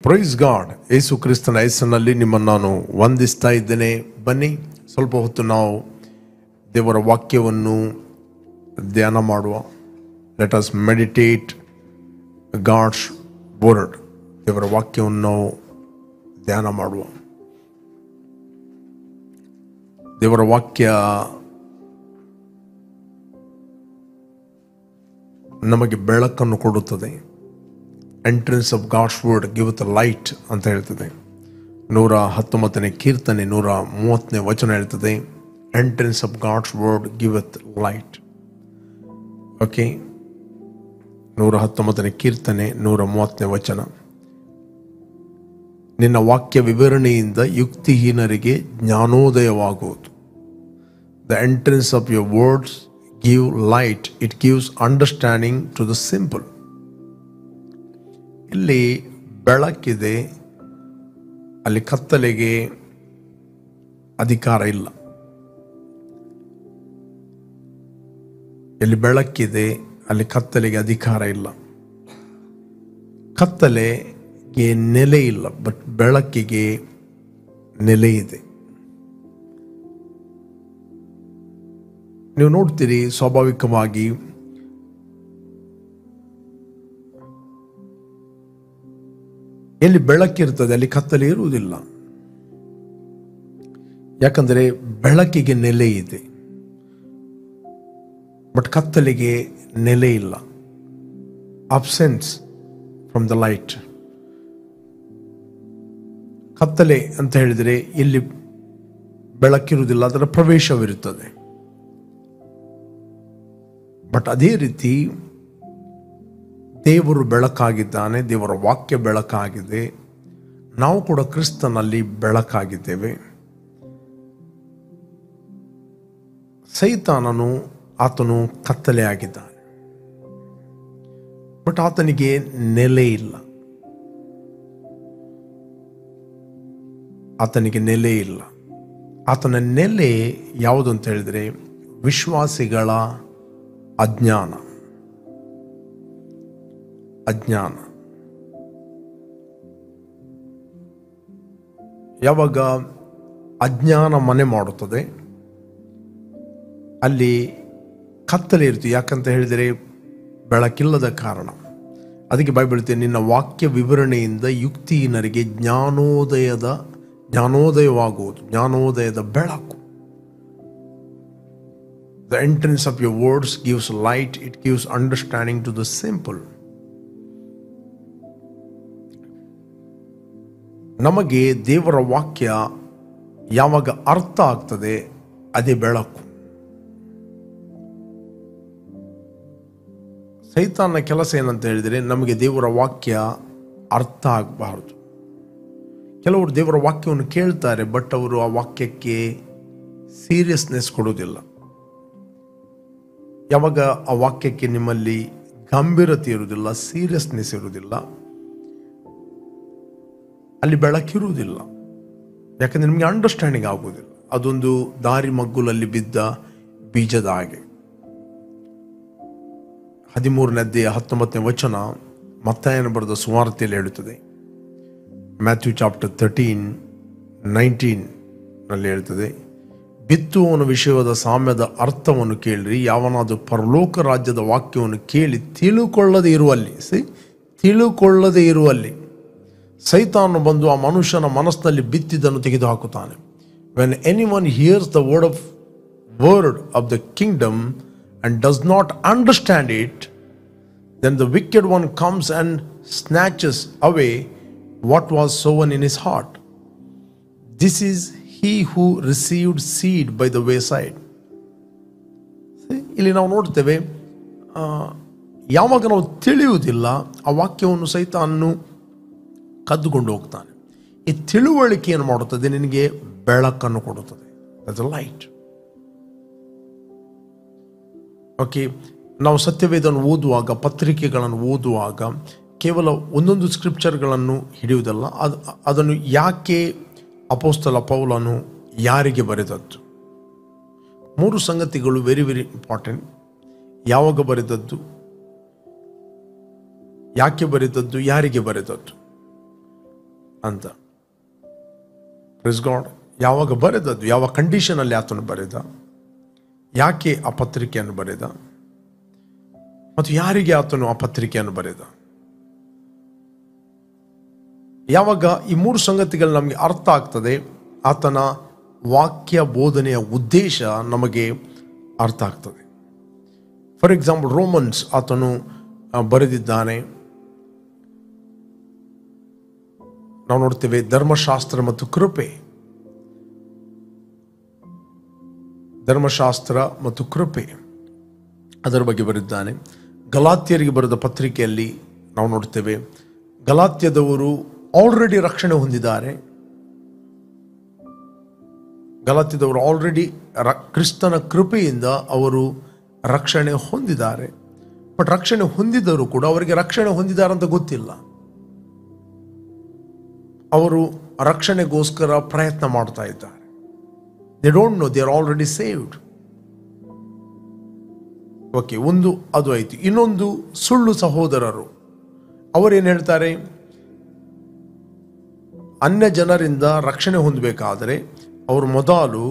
Praise God. ಯೇಸು ಕ್ರಿಸ್ತನ ಹೆಸರಿನಲ್ಲಿ ನಿಮ್ಮನ್ನು ನಾನು ವಂದಿಸ್ತಾ ಇದ್ದೇನೆ. ಬನ್ನಿ ಸ್ವಲ್ಪ ಹೊತ್ತು ನಾವು ದೇವರ ವಾಕ್ಯವನ್ನು ಧ್ಯಾನ ಮಾಡುವ. Let us meditate God's word. ದೇವರ ವಾಕ್ಯವನ್ನು ನಾವು ಧ್ಯಾನ ಮಾಡುವ. ದೇವರ ವಾಕ್ಯ ನಮಗೆ ಬೆಳಕನ್ನು ಕೊಡುತ್ತದೆ. Entrance of God's word give the light ಅಂತ ಹೇಳ್ತದೆ. 119ನೇ ಕೀರ್ತನೆ 130ನೇ ವಚನ ಹೇಳ್ತದೆ, entrance of God's word giveth light. Okay, 119ನೇ ಕೀರ್ತನೆ 130ನೇ ವಚನ. ನಿನ್ನ ವಾಕ್ಯ ವಿವರಣೆಯಿಂದ ಯುಕ್ತಿಹೀನರಿಗೆ ಜ್ಞಾನೋದಯವಾಗುವುದು. The entrance of your words give light, it gives understanding to the simple. ಇಲ್ಲಿ ಬೆಳಕಿದೆ, ಅಲ್ಲಿ ಕತ್ತಲೆಗೆ ಅಧಿಕಾರ ಇಲ್ಲ. ಎಲ್ಲಿ ಬೆಳಕಿದೆ ಅಲ್ಲಿ ಕತ್ತಲೆಗೆ ಅಧಿಕಾರ ಇಲ್ಲ. ಕತ್ತಲೆಗೆ ನೆಲೆ ಇಲ್ಲ, ಬಟ್ ಬೆಳಕಿಗೆ ನೆಲೆ ಇದೆ. ನೀವು ನೋಡ್ತೀರಿ, ಸ್ವಾಭಾವಿಕವಾಗಿ ಎಲ್ಲಿ ಬೆಳಕಿರ್ತದೆ ಅಲ್ಲಿ ಕತ್ತಲೆ ಇರುವುದಿಲ್ಲ. ಯಾಕಂದರೆ ಬೆಳಕಿಗೆ ನೆಲೆ ಇದೆ, ಬಟ್ ಕತ್ತಲೆಗೆ ನೆಲೆ ಇಲ್ಲ. Absence from the light. ಕತ್ತಲೆ ಅಂತ ಹೇಳಿದರೆ ಇಲ್ಲಿ ಬೆಳಕಿರುವುದಿಲ್ಲ, ಅದರ ಪ್ರವೇಶವಿರುತ್ತದೆ. ಬಟ್ ಅದೇ ರೀತಿ ದೇವರು ಬೆಳಕಾಗಿದ್ದಾನೆ, ದೇವರ ವಾಕ್ಯ ಬೆಳಕಾಗಿದೆ. ನಾವು ಕೂಡ ಕ್ರಿಸ್ತನಲ್ಲಿ ಬೆಳಕಾಗಿದ್ದೇವೆ. ಸೈತಾನನು ಆತನು ಕತ್ತಲೆ ಆಗಿದ್ದಾನೆ, ಬಟ್ ಆತನಿಗೆ ನೆಲೆ ಇಲ್ಲ. ಆತನಿಗೆ ನೆಲೆ ಇಲ್ಲ. ಆತನ ನೆಲೆ ಯಾವುದು ಅಂತ ಹೇಳಿದರೆ ವಿಶ್ವಾಸಿಗಳ ಅಜ್ಞಾನ. ಯಾವಾಗ ಅಜ್ಞಾನ ಮನೆ ಮಾಡುತ್ತದೆ ಅಲ್ಲಿ ಕತ್ತಲೆ ಇರ್ತೀವಿ. ಯಾಕಂತ ಹೇಳಿದರೆ ಬೆಳಕಿಲ್ಲದ ಕಾರಣ. ಅದಕ್ಕೆ ಬೈಬಲ್ ಹೇಳ್ತೇನೆ, ನಿನ್ನ ವಾಕ್ಯ ವಿವರಣೆಯಿಂದ ಯುಕ್ತಿಹೀನರಿಗೆ ಜ್ಞಾನೋದಯವಾಗುವುದು. ಜ್ಞಾನೋದಯದ ಬೆಳಕು. The entrance of your words gives light, it gives understanding to the simple. ನಮಗೆ ದೇವರ ವಾಕ್ಯ ಯಾವಾಗ ಅರ್ಥ ಆಗ್ತದೆ ಅದೇ ಬೆಳಕು. ಸೈತಾನನ ಕೆಲಸ ಏನಂತ ಹೇಳಿದರೆ ನಮಗೆ ದೇವರ ವಾಕ್ಯ ಅರ್ಥ ಆಗಬಾರದು. ಕೆಲವರು ದೇವರ ವಾಕ್ಯವನ್ನು ಕೇಳ್ತಾರೆ, ಬಟ್ ಅವರು ಆ ವಾಕ್ಯಕ್ಕೆ ಸೀರಿಯಸ್ನೆಸ್ ಕೊಡೋದಿಲ್ಲ. ಯಾವಾಗ ಆ ವಾಕ್ಯಕ್ಕೆ ನಿಮ್ಮಲ್ಲಿ ಗಂಭೀರತೆ ಇರುವುದಿಲ್ಲ, ಸೀರಿಯಸ್ನೆಸ್ ಇರುವುದಿಲ್ಲ, ಅಲ್ಲಿ ಬೆಳಕಿರುವುದಿಲ್ಲ. ಯಾಕಂದರೆ ನಿಮಗೆ ಅಂಡರ್ಸ್ಟ್ಯಾಂಡಿಂಗ್ ಆಗುವುದಿಲ್ಲ. ಅದೊಂದು ದಾರಿ ಮಗ್ಗುಲಲ್ಲಿ ಬಿದ್ದ ಬೀಜದ ಹಾಗೆ. 13ನೇ ಅಧ್ಯಾಯ 19ನೇ ವಚನ ಮತ್ತಾಯನ ಬರೆದ ಸುವಾರ್ತೆಯಲ್ಲಿ ಹೇಳುತ್ತದೆ. ಮ್ಯಾಥ್ಯೂ ಚಾಪ್ಟರ್ 13:19 ನಲ್ಲಿ ಹೇಳ್ತದೆ, ಬಿತ್ತುವವನ ವಿಷಯವಾದ ಸಾಮ್ಯದ ಅರ್ಥವನ್ನು ಕೇಳಿರಿ. ಯಾವನಾದರೂ ಪರಲೋಕ ರಾಜ್ಯದ ವಾಕ್ಯವನ್ನು ಕೇಳಿ ತಿಳುಕೊಳ್ಳದೆ ಇರುವಲ್ಲಿ ಸೈತಾನನು ಬಂದು ಆ ಮನುಷ್ಯನ ಮನಸ್ಸಿನಲ್ಲಿ ಬಿತ್ತಿದ್ದನ್ನು ತೆಗೆದುಹಾಕುತ್ತಾನೆ. When anyone hears the word of the kingdom and does not understand it, then the wicked one comes and snatches away what was sown in his heart. This is he who received seed by the wayside. ಇಲ್ಲಿ ನಾವು ನೋಡ್ತೇವೆ, ಯಾವಾಗ ನಾವು ತಿಳಿಯುವುದಿಲ್ಲ ಆ ವಾಕ್ಯವನ್ನು ಸೈತಾನನು ಕದ್ದುಕೊಂಡು ಹೋಗ್ತಾನೆ. ಈ ತಿಳುವಳಿಕೆ ಏನು ಮಾಡುತ್ತದೆ? ನಿನಗೆ ಬೆಳಕನ್ನು ಕೊಡುತ್ತದೆ. that's a light. ಓಕೆ, ನಾವು ಸತ್ಯವೇದವನ್ನು ಓದುವಾಗ, ಪತ್ರಿಕೆಗಳನ್ನು ಓದುವಾಗ ಕೇವಲ ಒಂದೊಂದು ಸ್ಕ್ರಿಪ್ಚರ್ಗಳನ್ನು ಹಿಡಿಯುವುದಲ್ಲ, ಅದನ್ನು ಯಾಕೆ ಅಪೊಸ್ತಲ ಪೌಲನು ಯಾರಿಗೆ ಬರೆದದ್ದು? 3 ಸಂಗತಿಗಳು ವೆರಿ ವೆರಿ ಇಂಪಾರ್ಟೆಂಟ್. ಯಾವಾಗ ಬರೆದದ್ದು, ಯಾಕೆ ಬರೆದದ್ದು, ಯಾರಿಗೆ ಬರೆದದ್ದು? ಅಂತ. Praise God. ಯಾವಾಗ ಬರೆದದ್ದು, ಯಾವ ಕಂಡೀಷನಲ್ಲಿ ಆತನು ಬರೆದ, ಯಾಕೆ ಆ ಪತ್ರಿಕೆಯನ್ನು ಬರೆದ, ಮತ್ತು ಯಾರಿಗೆ ಆತನು ಆ ಪತ್ರಿಕೆಯನ್ನು ಬರೆದ. ಯಾವಾಗ ಈ 3 ಸಂಗತಿಗಳು ನಮಗೆ ಅರ್ಥ ಆಗ್ತದೆ, ಆತನ ವಾಕ್ಯ ಬೋಧನೆಯ ಉದ್ದೇಶ ನಮಗೆ ಅರ್ಥ ಆಗ್ತದೆ. ಫಾರ್ ಎಕ್ಸಾಂಪಲ್, ರೋಮನ್ಸ್ ಆತನು ಬರೆದಿದ್ದಾನೆ. ನಾವು ನೋಡ್ತೇವೆ ಧರ್ಮಶಾಸ್ತ್ರ ಮತ್ತು ಕೃಪೆ, ಧರ್ಮಶಾಸ್ತ್ರ ಮತ್ತು ಕೃಪೆ ಅದರ ಬಗ್ಗೆ ಬರೆದಿದ್ದಾನೆ. ಗಲಾತ್ಯರಿಗೆ ಬರೆದ ಪತ್ರಿಕೆಯಲ್ಲಿ ನಾವು ನೋಡ್ತೇವೆ ಗಲಾತ್ಯದವರು ಆಲ್ರೆಡಿ ರಕ್ಷಣೆ ಹೊಂದಿದ್ದಾರೆ. ಗಲಾತ್ಯದವರು ಆಲ್ರೆಡಿ ಕ್ರಿಸ್ತನ ಕೃಪೆಯಿಂದ ಅವರು ರಕ್ಷಣೆ ಹೊಂದಿದ್ದಾರೆ. ಬಟ್ ರಕ್ಷಣೆ ಹೊಂದಿದ್ದರೂ ಕೂಡ ಅವರಿಗೆ ರಕ್ಷಣೆ ಹೊಂದಿದ್ದಾರೆ ಅಂತ ಗೊತ್ತಿಲ್ಲ. ಅವರು ರಕ್ಷಣೆಗೋಸ್ಕರ ಪ್ರಯತ್ನ ಮಾಡ್ತಾ ಇದ್ದಾರೆ. They don't know they are already saved. Okay, ಒಂದು ಅದು ಆಯ್ತು. ಇನ್ನೊಂದು ಸುಳ್ಳು ಸಹೋದರರು. ಅವರೇನು ಹೇಳ್ತಾರೆ, ಅನ್ಯ ಜನರಿಂದ ರಕ್ಷಣೆ ಹೊಂದಬೇಕಾದರೆ ಅವರು ಮೊದಲು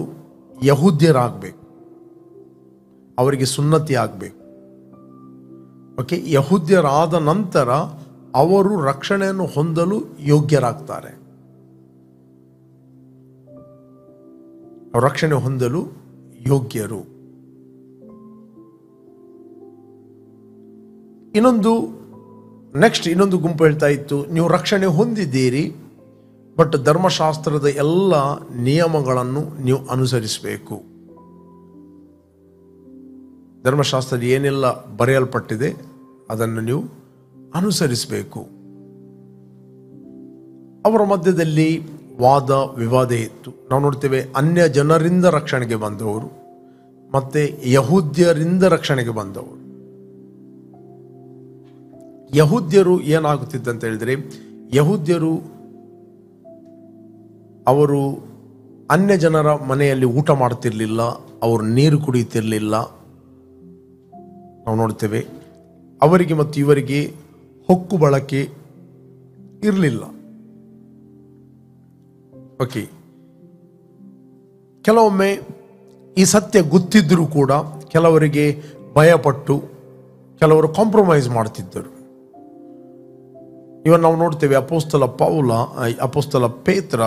ಯಹೂದ್ಯರಾಗಬೇಕು, ಅವರಿಗೆ ಸುನ್ನತಿ ಆಗಬೇಕು. ಓಕೆ, ಯಹೂದ್ಯರಾದ ನಂತರ ಅವರು ರಕ್ಷಣೆಯನ್ನು ಹೊಂದಲು ಯೋಗ್ಯರಾಗ್ತಾರೆ, ರಕ್ಷಣೆ ಹೊಂದಲು ಯೋಗ್ಯರು. ಇನ್ನೊಂದು ಗುಂಪು ಹೇಳ್ತಾ ಇತ್ತು, ನೀವು ರಕ್ಷಣೆ ಹೊಂದಿದ್ದೀರಿ, ಬಟ್ ಧರ್ಮಶಾಸ್ತ್ರದ ಎಲ್ಲ ನಿಯಮಗಳನ್ನು ನೀವು ಅನುಸರಿಸಬೇಕು. ಧರ್ಮಶಾಸ್ತ್ರದ ಏನೆಲ್ಲ ಬರೆಯಲ್ಪಟ್ಟಿದೆ ಅದನ್ನು ನೀವು ಅನುಸರಿಸಬೇಕು. ಅವರ ಮಧ್ಯದಲ್ಲಿ ವಾದ ವಿವಾದ ಇತ್ತು. ನಾವು ನೋಡ್ತೇವೆ ಅನ್ಯ ಜನರಿಂದ ರಕ್ಷಣೆಗೆ ಬಂದವರು ಮತ್ತೆ ಯಹೂದ್ಯರಿಂದ ರಕ್ಷಣೆಗೆ ಬಂದವರು. ಯಹೂದ್ಯರು ಏನಾಗುತ್ತಿದ್ದಂತ ಹೇಳಿದರೆ, ಯಹೂದ್ಯರು ಅವರು ಅನ್ಯ ಜನರ ಮನೆಯಲ್ಲಿ ಊಟ ಮಾಡ್ತಿರ್ಲಿಲ್ಲ, ಅವರು ನೀರು ಕುಡಿಯುತ್ತಿರಲಿಲ್ಲ. ನಾವು ನೋಡ್ತೇವೆ ಅವರಿಗೆ ಮತ್ತು ಇವರಿಗೆ ಹೊಕ್ಕು ಬಳಕೆ ಇರಲಿಲ್ಲ. ಓಕೆ, ಕೆಲವೊಮ್ಮೆ ಈ ಸತ್ಯ ಗೊತ್ತಿದ್ದರೂ ಕೂಡ ಕೆಲವರಿಗೆ ಭಯಪಟ್ಟು ಕೆಲವರು ಕಾಂಪ್ರಮೈಸ್ ಮಾಡ್ತಿದ್ದರು. ಇವನ್ ನಾವು ನೋಡ್ತೇವೆ ಅಪೊಸ್ತಲ ಪೇತ್ರ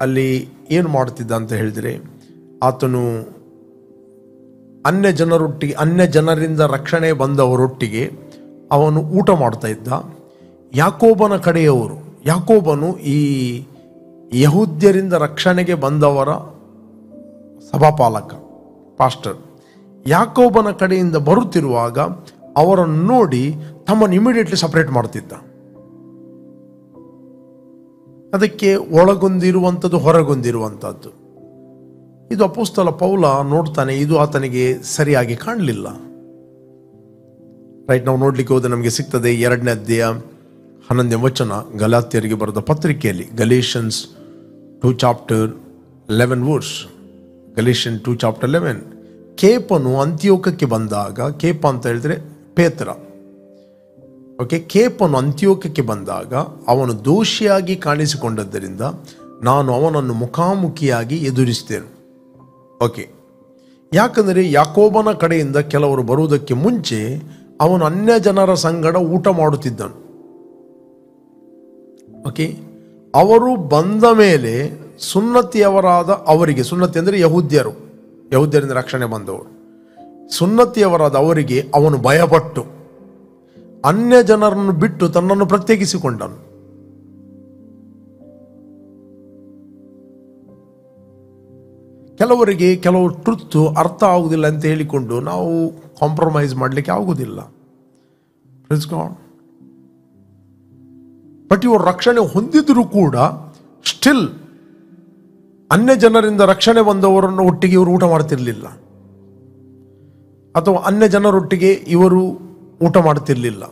ಅಲ್ಲಿ ಏನು ಮಾಡ್ತಿದ್ದ ಅಂತ ಹೇಳಿದರೆ, ಆತನು ಅನ್ಯ ಜನರಿಂದ ರಕ್ಷಣೆ ಬಂದವರೊಟ್ಟಿಗೆ ಅವನು ಊಟ ಮಾಡ್ತಾ ಇದ್ದ. ಯಾಕೋಬನು ಈ ಯಹೂದ್ಯರಿಂದ ರಕ್ಷಣೆಗೆ ಬಂದವರ ಸಭಾಪಾಲಕ, ಪಾಸ್ಟರ್. ಯಾಕೋಬನ ಕಡೆಯಿಂದ ಬರುತ್ತಿರುವಾಗ ಅವರನ್ನು ನೋಡಿ ತಮ್ಮನ್ನು ಇಮಿಡಿಯೇಟ್ಲಿ ಸಪರೇಟ್ ಮಾಡ್ತಿದ್ದ. ಅದಕ್ಕೆ ಒಳಗೊಂದಿರುವಂಥದ್ದು, ಹೊರಗೊಂದಿರುವಂಥದ್ದು. ಇದು ಅಪೊಸ್ತಲ ಪೌಲ ನೋಡ್ತಾನೆ, ಇದು ಆತನಿಗೆ ಸರಿಯಾಗಿ ಕಾಣಲಿಲ್ಲ. ರೈಟ್, ನಾವು ನೋಡ್ಲಿಕ್ಕೆ ಹೋದರೆ ನಮಗೆ ಸಿಗ್ತದೆ 2ನೇ ಅಧ್ಯಾಯ 11ನೇ ವಚನ ಗಲಾತ್ಯರಿಗೆ ಬರೆದ ಪತ್ರಿಕೆಯಲ್ಲಿ, ಗಲೇಷಿಯನ್ಸ್ 2:11 ಗಲೇಷಿಯನ್ 2:11. ಕೇಪನು ಅಂತ್ಯೋಕಕ್ಕೆ ಬಂದಾಗ, ಕೇಪ ಅಂತ ಹೇಳಿದ್ರೆ ಪೇತ್ರ. ಓಕೆ, ಕೇಪನು ಅಂತ್ಯೋಕಕ್ಕೆ ಬಂದಾಗ ಅವನು ದೋಷಿಯಾಗಿ ಕಾಣಿಸಿಕೊಂಡದ್ದರಿಂದ ನಾನು ಅವನನ್ನು ಮುಖಾಮುಖಿಯಾಗಿ ಎದುರಿಸಿದೆನು. ಓಕೆ, ಯಾಕಂದರೆ ಯಾಕೋಬನ ಕಡೆಯಿಂದ ಕೆಲವರು ಬರುವುದಕ್ಕೆ ಮುಂಚೆ ಅವನು ಅನ್ಯ ಜನರ ಸಂಗಡ ಊಟ ಮಾಡುತ್ತಿದ್ದನು. ಓಕೆ, ಅವರು ಬಂದ ಮೇಲೆ ಸುನ್ನತಿಯವರಾದ ಅವರಿಗೆ, ಸುನ್ನತಿ ಅಂದರೆ ಯಹೂದ್ಯರಿಂದ ರಕ್ಷಣೆ ಬಂದವರು, ಸುನ್ನತಿಯವರಾದ ಅವರಿಗೆ ಅವನು ಭಯಪಟ್ಟು ಅನ್ಯ ಜನರನ್ನು ಬಿಟ್ಟು ತನ್ನನ್ನು ಪ್ರತ್ಯೇಕಿಸಿಕೊಂಡನು. ಕೆಲವು ಟ್ರುತ್ ಅರ್ಥ ಆಗುವುದಿಲ್ಲ ಅಂತ ಹೇಳಿಕೊಂಡು ನಾವು ಕಾಂಪ್ರಮೈಸ್ ಮಾಡಲಿಕ್ಕೆ ಆಗುವುದಿಲ್ಲ. Praise god. ಬಟ್ ಇವರು ರಕ್ಷಣೆ ಹೊಂದಿದ್ರು ಕೂಡ ಸ್ಟಿಲ್ ಅನ್ಯ ಜನರಿಂದ ರಕ್ಷಣೆ ಬಂದವರನ್ನು ಒಟ್ಟಿಗೆ ಇವರು ಊಟ ಮಾಡ್ತಿರ್ಲಿಲ್ಲ, ಅಥವಾ ಅನ್ಯ ಜನರೊಟ್ಟಿಗೆ ಇವರು ಊಟ ಮಾಡ್ತಿರ್ಲಿಲ್ಲ.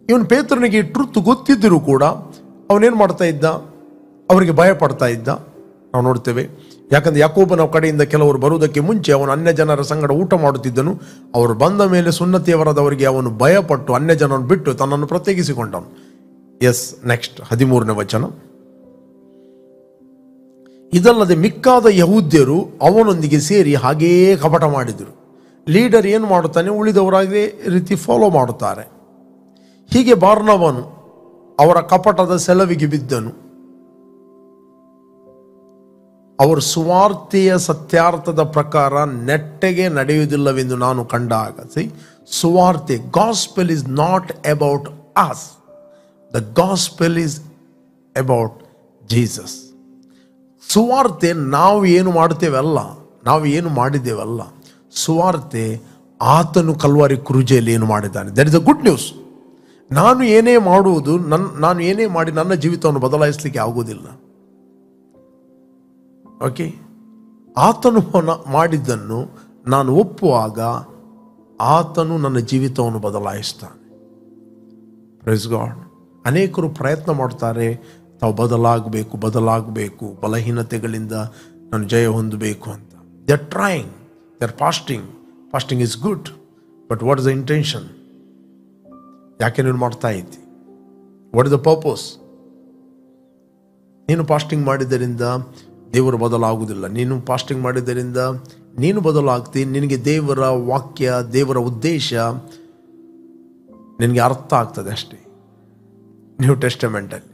ಇವನು ಪೇತ್ರನಿಗೆ ಟ್ರುತ್ ಗೊತ್ತಿದ್ದರೂ ಕೂಡ ಅವನೇನು ಮಾಡ್ತಾ ಇದ್ದ, ಅವರಿಗೆ ಭಯ ಪಡ್ತಾ ಇದ್ದ. ನಾವು ನೋಡ್ತೇವೆ, ಯಾಕಂದ್ರೆ ಯಾಕೋಬನ ಕಡೆಯಿಂದ ಕೆಲವರು ಬರುವುದಕ್ಕೆ ಮುಂಚೆ ಅವನು ಅನ್ಯ ಜನರ ಸಂಗಡ ಊಟ ಮಾಡುತ್ತಿದ್ದನು. ಅವರು ಬಂದ ಮೇಲೆ ಸುನ್ನತಿಯವರಾದವರಿಗೆ ಅವನು ಭಯಪಟ್ಟು ಅನ್ಯ ಜನರನ್ನು ಬಿಟ್ಟು ತನ್ನನ್ನು ಪ್ರತ್ಯೇಕಿಸಿಕೊಂಡನು. ಎಸ್, ನೆಕ್ಸ್ಟ್ 13ನೇ ವಚನ. ಇದಲ್ಲದೆ ಮಿಕ್ಕಾದ ಯಹೂದ್ಯರು ಅವನೊಂದಿಗೆ ಸೇರಿ ಹಾಗೆಯೇ ಕಪಟ ಮಾಡಿದರು. ಲೀಡರ್ ಏನು ಮಾಡುತ್ತಾನೆ, ಉಳಿದವರಾಗಿ ರೀತಿ ಫಾಲೋ ಮಾಡುತ್ತಾರೆ. ಹೀಗೆ ಬಾರ್ನಬನು ಅವರ ಕಪಟದ ಸೆಲವಿಗೆ ಬಿದ್ದನು. ಅವರು ಸುವಾರ್ತೆಯ ಸತ್ಯಾರ್ಥದ ಪ್ರಕಾರ ನೆಟ್ಟಗೆ ನಡೆಯುವುದಿಲ್ಲವೆಂದು ನಾನು ಕಂಡಾಗ. ಸುವಾರ್ತೆ, gospel is not about us, the gospel is about Jesus. ಸುವಾರ್ತೆ ನಾವು ಏನು ಮಾಡ್ತೇವಲ್ಲ, ನಾವು ಏನು ಮಾಡಿದ್ದೇವಲ್ಲ. ಸುವಾರ್ತೆ ಆತನು ಕಲ್ವಾರಿ ಕ್ರೂಜೆಯಲ್ಲಿ ಏನು ಮಾಡಿದ್ದಾನೆ. That is a good news. ನಾನು ಏನೇ ಮಾಡುವುದು, ನಾನು ಏನೇ ಮಾಡಿ ನನ್ನ ಜೀವಿತವನ್ನು ಬದಲಾಯಿಸಲಿಕ್ಕೆ ಆಗುವುದಿಲ್ಲ. ಓಕೆ, ಆತನು ಮಾಡಿದ್ದನ್ನು ನಾನು ಒಪ್ಪುವಾಗ ಆತನು ನನ್ನ ಜೀವಿತವನ್ನು ಬದಲಾಯಿಸ್ತಾನೆ. Praise God. ಅನೇಕರು ಪ್ರಯತ್ನ ಮಾಡ್ತಾರೆ, ತಾವು ಬದಲಾಗಬೇಕು, ಬಲಹೀನತೆಗಳಿಂದ ನಾನು ಜಯ ಹೊಂದಬೇಕು ಅಂತ. They are trying, they are fasting is good, but what is the intention? ಯಾಕೆ ನೀನು ಮಾಡ್ತಾ ಇದ್ದಿ? What is the purpose? ನೀನು ಫಾಸ್ಟಿಂಗ್ ಮಾಡಿದ್ದರಿಂದ ದೇವರು ಬದಲಾಗುವುದಿಲ್ಲ. ನೀನು ಫಾಸ್ಟಿಂಗ್ ಮಾಡಿದ್ದರಿಂದ ನೀನು ಬದಲಾಗ್ತಿ. ನಿನಗೆ ದೇವರ ವಾಕ್ಯ, ದೇವರ ಉದ್ದೇಶ ನಿನಗೆ ಅರ್ಥ ಆಗ್ತದೆ ಅಷ್ಟೇ. ನ್ಯೂ ಟೆಸ್ಟಮೆಂಟಲ್ಲಿ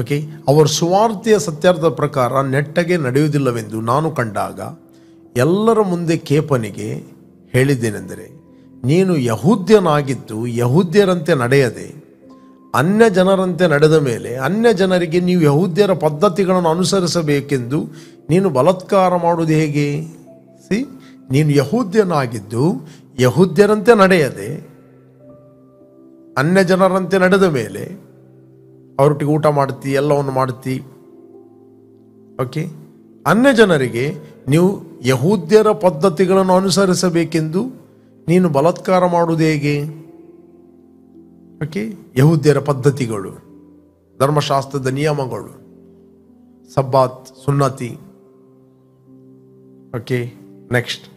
ಓಕೆ, ಅವರ ಸುವಾರ್ತೆಯ ಸತ್ಯಾರ್ಥದ ಪ್ರಕಾರ ನೆಟ್ಟಗೆ ನಡೆಯುವುದಿಲ್ಲವೆಂದು ನಾನು ಕಂಡಾಗ ಎಲ್ಲರ ಮುಂದೆ ಕೇಪನಿಗೆ ಹೇಳಿದ್ದೇನೆಂದರೆ, ನೀನು ಯಹೂದ್ಯನಾಗಿದ್ದು ಯಹೂದ್ಯರಂತೆ ನಡೆಯದೆ ಅನ್ಯ ಜನರಂತೆ ನಡೆದ ಮೇಲೆ ಅನ್ಯ ಜನರಿಗೆ ನೀವು ಯಹೂದ್ಯರ ಪದ್ಧತಿಗಳನ್ನು ಅನುಸರಿಸಬೇಕೆಂದು ನೀನು ಬಲಾತ್ಕಾರ ಮಾಡುವುದು ಹೇಗೆ? ನೀನು ಯಹೂದ್ಯನಾಗಿದ್ದು ಯಹೂದ್ಯರಂತೆ ನಡೆಯದೆ ಅನ್ಯ ಜನರಂತೆ ನಡೆದ ಮೇಲೆ ಅವರೊಟ್ಟಿಗೆ ಊಟ ಮಾಡ್ತಿ, ಎಲ್ಲವನ್ನು ಮಾಡ್ತಿ. ಓಕೆ, ಅನ್ಯ ಜನರಿಗೆ ನೀವು ಯಹೂದ್ಯರ ಪದ್ಧತಿಗಳನ್ನು ಅನುಸರಿಸಬೇಕೆಂದು ನೀನು ಬಲಾತ್ಕಾರ ಮಾಡುವುದು ಹೇಗೆ? ಓಕೆ, ಯಹೂದ್ಯರ ಪದ್ಧತಿಗಳು, ಧರ್ಮಶಾಸ್ತ್ರದ ನಿಯಮಗಳು, ಸಬ್ಬಾತ್, ಸುನ್ನತಿ. ಓಕೆ, ನೆಕ್ಸ್ಟ್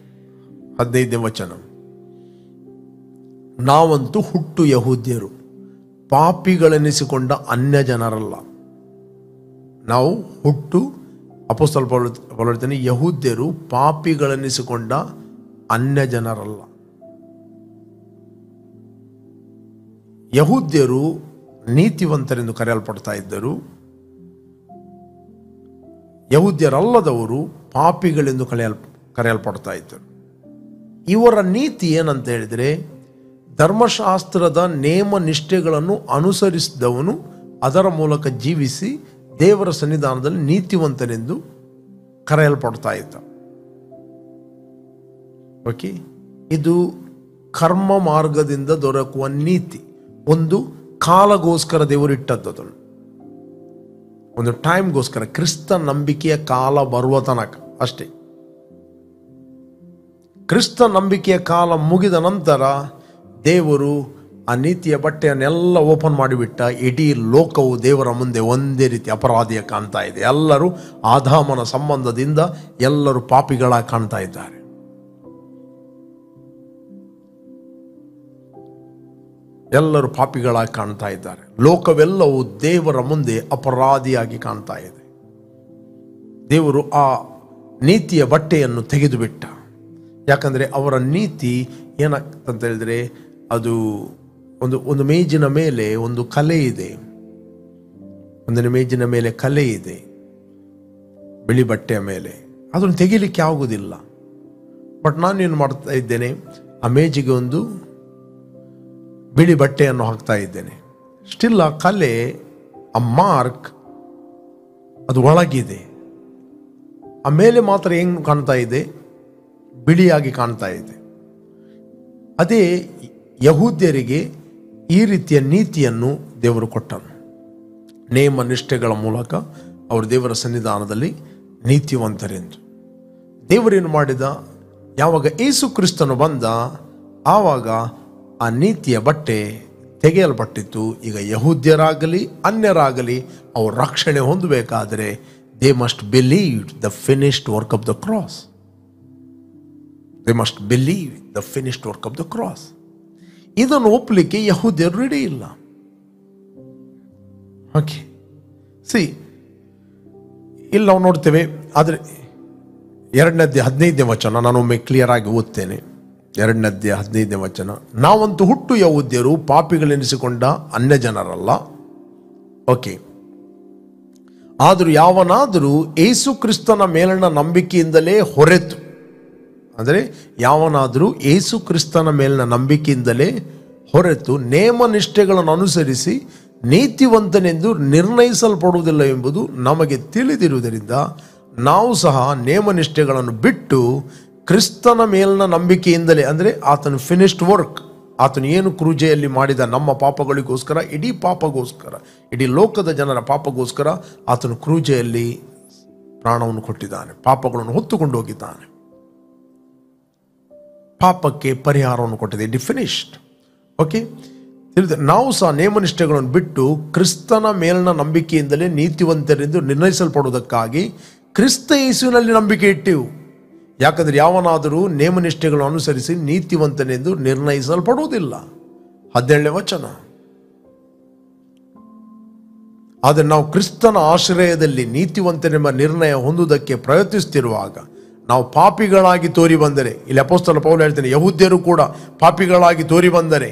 15ನೇ ವಚನ. ನಾವಂತೂ ಹುಟ್ಟು ಯಹೂದ್ಯರು, ಪಾಪಿಗಳೆನಿಸಿಕೊಂಡ ಅನ್ಯ ಜನರಲ್ಲ. ನಾವು ಹುಟ್ಟು, ಅಪೊಸ್ತಲ ಪೌಲ ಹೇಳ್ತಾನೆ, ಯಹೂದ್ಯರು ಪಾಪಿಗಳೆನಿಸಿಕೊಂಡ ಅನ್ಯ ಜನರಲ್ಲ. ಯಹೂದ್ಯರು ನೀತಿವಂತರೆಂದು ಕರೆಯಲ್ಪಡ್ತಾ ಇದ್ದರು. ಯಹೂದ್ಯರಲ್ಲದವರು ಪಾಪಿಗಳೆಂದು ಕರೆಯಲ್ಪಡ್ತಾ ಇದ್ದರು. ಇವರ ನೀತಿ ಏನಂತ ಹೇಳಿದರೆ, ಧರ್ಮಶಾಸ್ತ್ರದ ನೇಮ ನಿಷ್ಠೆಗಳನ್ನು ಅನುಸರಿಸಿದವನು ಅದರ ಮೂಲಕ ಜೀವಿಸಿ ದೇವರ ಸನ್ನಿಧಾನದಲ್ಲಿ ನೀತಿವಂತನೆಂದು ಕರೆಯಲ್ಪಡ್ತಾ ಇದ್ದ. ಓಕೆ, ಇದು ಕರ್ಮ ಮಾರ್ಗದಿಂದ ದೊರಕುವ ನೀತಿ. ಒಂದು ಕಾಲಗೋಸ್ಕರ ದೇವರು ಇಟ್ಟದ್ದು, ಒಂದು ಟೈಮ್ಗೋಸ್ಕರ, ಕ್ರಿಸ್ತ ನಂಬಿಕೆಯ ಕಾಲ ಬರುವ ತನಕ ಅಷ್ಟೇ. ಕ್ರಿಸ್ತ ನಂಬಿಕೆಯ ಕಾಲ ಮುಗಿದ ನಂತರ ದೇವರು ಆ ನೀತಿಯ ಬಟ್ಟೆಯನ್ನೆಲ್ಲ ಓಪನ್ ಮಾಡಿಬಿಟ್ಟ. ಇಡೀ ಲೋಕವು ದೇವರ ಮುಂದೆ ಒಂದೇ ರೀತಿ ಅಪರಾಧಿಯ ಕಾಣ್ತಾ ಇದೆ. ಎಲ್ಲರೂ ಆದಾಮನ ಸಂಬಂಧದಿಂದ ಎಲ್ಲರೂ ಪಾಪಿಗಳಾಗಿ ಕಾಣ್ತಾ ಇದ್ದಾರೆ. ಎಲ್ಲರೂ ಪಾಪಿಗಳಾಗಿ ಕಾಣ್ತಾ ಇದ್ದಾರೆ. ಲೋಕವೆಲ್ಲವೂ ದೇವರ ಮುಂದೆ ಅಪರಾಧಿಯಾಗಿ ಕಾಣ್ತಾ ಇದೆ. ದೇವರು ಆ ನೀತಿಯ ಬಟ್ಟೆಯನ್ನು ತೆಗೆದು ಬಿಟ್ಟ. ಯಾಕಂದರೆ ಅವರ ನೀತಿ ಏನಾಗ್ತಂತ ಹೇಳಿದ್ರೆ, ಅದು ಒಂದು ಮೇಜಿನ ಮೇಲೆ ಒಂದು ಕಲೆ ಇದೆ, ಒಂದನೇ ಮೇಜಿನ ಮೇಲೆ ಕಲೆ ಇದೆ, ಬಿಳಿ ಬಟ್ಟೆಯ ಮೇಲೆ. ಅದನ್ನು ತೆಗಿಲಿಕ್ಕೆ ಆಗುವುದಿಲ್ಲ. ಬಟ್ ನಾನೇನು ಮಾಡ್ತಾ ಇದ್ದೇನೆ, ಆ ಮೇಜಿಗೆ ಒಂದು ಬಿಳಿ ಬಟ್ಟೆಯನ್ನು ಹಾಕ್ತಾ ಇದ್ದೇನೆ. ಸ್ಟಿಲ್ ಆ ಕಲೆ, ಆ ಮಾರ್ಕ್ ಅದು ಒಳಗಿದೆ. ಆ ಮೇಲೆ ಮಾತ್ರ ಹೆಂಗೆ ಕಾಣ್ತಾ ಇದೆ? ಬಿಳಿಯಾಗಿ ಕಾಣ್ತಾ ಇದೆ. ಅದೇ ಯಹೂದ್ಯರಿಗೆ ಈ ರೀತಿಯ ನೀತಿಯನ್ನು ದೇವರು ಕೊಟ್ಟನು. ನೇಮ ನಿಷ್ಠೆಗಳ ಮೂಲಕ ಅವರು ದೇವರ ಸನ್ನಿಧಾನದಲ್ಲಿ ನೀತಿವಂತರೆಂದು. ದೇವರೇನು ಮಾಡಿದ? ಯಾವಾಗ ಯೇಸು ಕ್ರಿಸ್ತನು ಬಂದ ಆವಾಗ ಆ ನೀತಿಯ ಬಟ್ಟೆ ತೆಗೆಯಲ್ಪಟ್ಟಿತ್ತು. ಈಗ ಯಹೂದ್ಯರಾಗಲಿ ಅನ್ಯರಾಗಲಿ ಅವರು ರಕ್ಷಣೆ ಹೊಂದಬೇಕಾದರೆ they must believe the finished work of the cross. They must believe the finished work of the cross. ಇದನ್ನು ಒಪ್ಪಲಿಕ್ಕೆ ಯಹೂದ್ಯರು ರೆಡಿ ಇಲ್ಲ. ಓಕೆ, ಸಿ ಇಲ್ಲಿ ನಾವು ನೋಡ್ತೇವೆ. ಆದರೆ 2ನೇ ಅಧ್ಯಾಯ 15ನೇ ವಚನ ನಾನೊಮ್ಮೆ ಕ್ಲಿಯರ್ ಆಗಿ ಓದ್ತೇನೆ. 2ನೇ ಅಧ್ಯಾಯ 15ನೇ ವಚನ, ನಾವಂತೂ ಹುಟ್ಟು ಯಹೂದ್ಯರು ಪಾಪಿಗಳೆನಿಸಿಕೊಂಡ ಅನ್ಯ ಜನರಲ್ಲ. ಓಕೆ, ಆದರೂ ಯಾವನಾದರೂ ಯೇಸು ಕ್ರಿಸ್ತನ ಮೇಲಿನ ನಂಬಿಕೆಯಿಂದಲೇ ಹೊರತು, ಅಂದರೆ ಯಾವನಾದರೂ ಯೇಸು ಕ್ರಿಸ್ತನ ಮೇಲಿನ ನಂಬಿಕೆಯಿಂದಲೇ ಹೊರತು ನೇಮ ನಿಷ್ಠೆಗಳನ್ನು ಅನುಸರಿಸಿ ನೀತಿವಂತನೆಂದು ನಿರ್ಣಯಿಸಲ್ಪಡುವುದಿಲ್ಲ ಎಂಬುದು ನಮಗೆ ತಿಳಿದಿರುವುದರಿಂದ ನಾವು ಸಹ ನೇಮ ನಿಷ್ಠೆಗಳನ್ನು ಬಿಟ್ಟು ಕ್ರಿಸ್ತನ ಮೇಲಿನ ನಂಬಿಕೆಯಿಂದಲೇ, ಅಂದರೆ ಆತನು ಫಿನಿಶ್ಡ್ ವರ್ಕ್, ಆತನು ಏನು ಕ್ರೂಜೆಯಲ್ಲಿ ಮಾಡಿದ ನಮ್ಮ ಪಾಪಗಳಿಗೋಸ್ಕರ, ಇಡೀ ಪಾಪಗೋಸ್ಕರ, ಇಡೀ ಲೋಕದ ಜನರ ಪಾಪಗೋಸ್ಕರ ಆತನು ಕ್ರೂಜೆಯಲ್ಲಿ ಪ್ರಾಣವನ್ನು ಕೊಟ್ಟಿದ್ದಾನೆ, ಪಾಪಗಳನ್ನು ಹೊತ್ತುಕೊಂಡು ಹೋಗಿದ್ದಾನೆ, ಪಾಪಕ್ಕೆ ಪರಿಹಾರವನ್ನು ಕೊಟ್ಟಿದೆ. It finished. ಓಕೆ, ನಾವು ಸಹ ನೇಮನಿಷ್ಠೆಗಳನ್ನು ಬಿಟ್ಟು ಕ್ರಿಸ್ತನ ಮೇಲಿನ ನಂಬಿಕೆಯಿಂದಲೇ ನೀತಿವಂತರೆಂದು ನಿರ್ಣಯಿಸಲ್ಪಡುವುದಕ್ಕಾಗಿ ಕ್ರಿಸ್ತ ಯೇಸುವಿನಲ್ಲಿ ನಂಬಿಕೆ ಇಟ್ಟೆವು. ಯಾಕಂದರೆ ಯಾವನಾದರೂ ನೇಮನಿಷ್ಠೆಗಳನ್ನು ಅನುಸರಿಸಿ ನೀತಿವಂತನೆಂದು ನಿರ್ಣಯಿಸಲ್ಪಡುವುದಿಲ್ಲ. 17ನೇ ವಚನ, ಆದರೆ ನಾವು ಕ್ರಿಸ್ತನ ಆಶ್ರಯದಲ್ಲಿ ನೀತಿವಂತನೆಂಬ ನಿರ್ಣಯ ಹೊಂದುವುದಕ್ಕೆ ಪ್ರಯತ್ನಿಸುತ್ತಿರುವಾಗ ನಾವು ಪಾಪಿಗಳಾಗಿ ತೋರಿ ಬಂದರೆ, ಇಲ್ಲಿ ಅಪೊಸ್ತಲ ಪೌಲ ಹೇಳ್ತಾನೆ, ಯಹೂದ್ಯರು ಕೂಡ ಪಾಪಿಗಳಾಗಿ ತೋರಿ ಬಂದರೆ